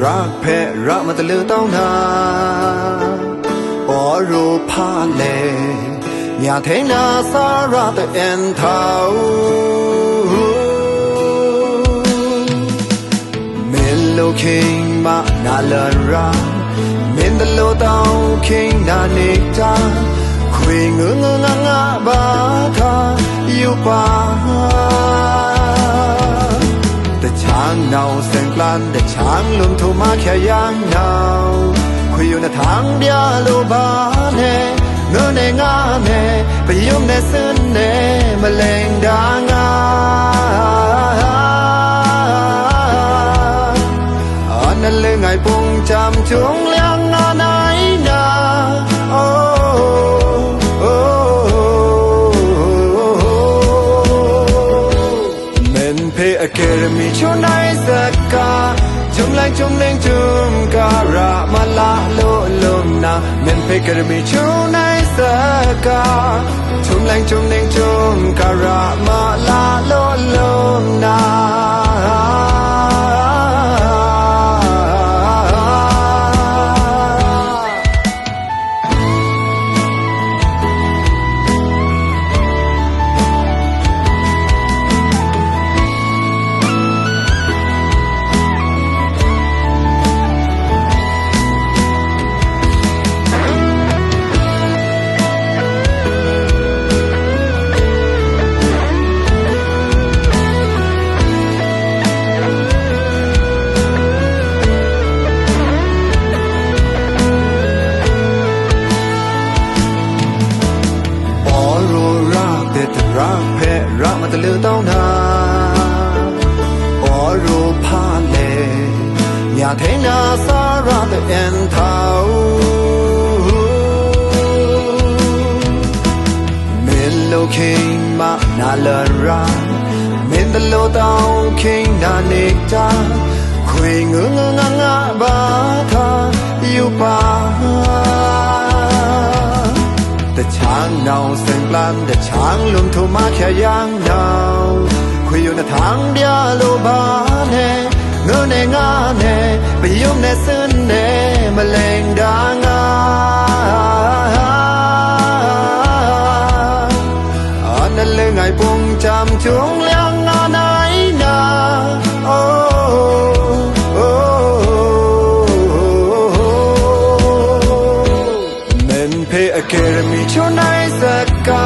รักแพ้รักมาตะลือต้องนาอ๋อรู้พาเลอย่าเทนาสาระแต่เอ็นเท้าเมโลคิงมานาเลราเมนตะโลตองคิงนานิจาคุยงงงงะบาทาอยู่ป่าแต่ช้างเนาเส้นกลันแต่ช้างลุมถูมาแค่ยางเนาคุยอยู่ในทางเดียวลูบาเนเงินในงาเนไปยุ่งในซึ้นเนมาเล่งดางาอันนั้นเลยไงปุ่งจำจงเลี้ยงนาไหนนาโอ้อเกรมีชุนในสกาจุมแรงจุมเล่งจุมการะมาลาโลลมนาเมนเพเกรมีชุนในสกาจุมแรงจุมเล่งจุมการะมาลาโลลมนารักแพ้รักมาตะลือต้องนาอ๋อรู้พาเลอย่าเทนาสาระแต่เอ็นเท้าเมโลคิงมานาเลราเมนตะโลตองคิงนานิจาคุยงงงงะบาทาอยู่ป่าแต่ช้างเนาเส้นกลันแต่ช้างลุมถูมาแค่ยางเนาคุยอยู่ในทางเดียวลูบาเนเงินในงาเนไปยุ่งในซึ้นเนมาเล่งดางาอันนั้นเลยไงปุ่งจำจงเลี้ยงงาไหนนาโอ้อเกรมีชุนในสกา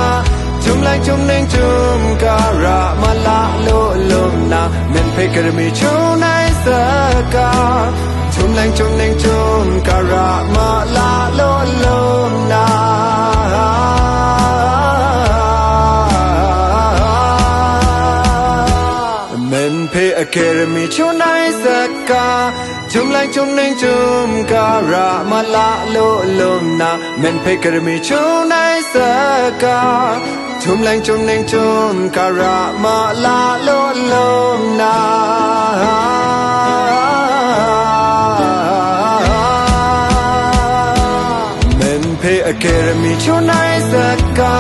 จุมแรงจุมเน่งจุมการะมาลาโลลมนาเมนเพเกรมีชุนในสกาจุมแรงจุมเน่งจุมการะมาลาโลลมนาเมนเพอเกรมีชุนในสกาจุมแรงจุมเน่งจุมการะมาลาโลลมนาเมนเพเกรมีชุนในสกาจุมแรงจุมเน่งจุมการะมาลาโลลมนาเมนเพอเกรมีชุนในสกา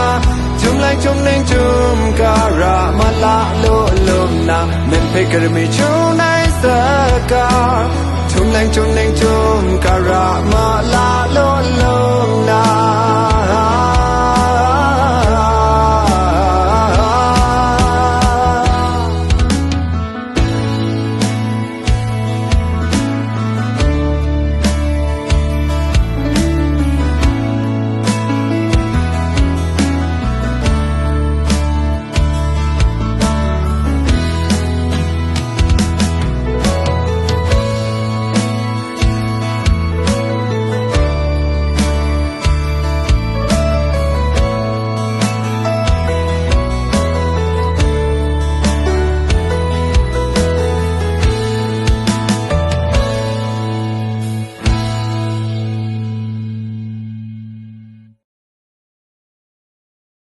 จุมแรงจุมเน่งจุมการะมาลาโลลมนาเมนเพเกรมีชุนในสกาจุมแรงจุมเน่งจุมการะมาลาโลลมนา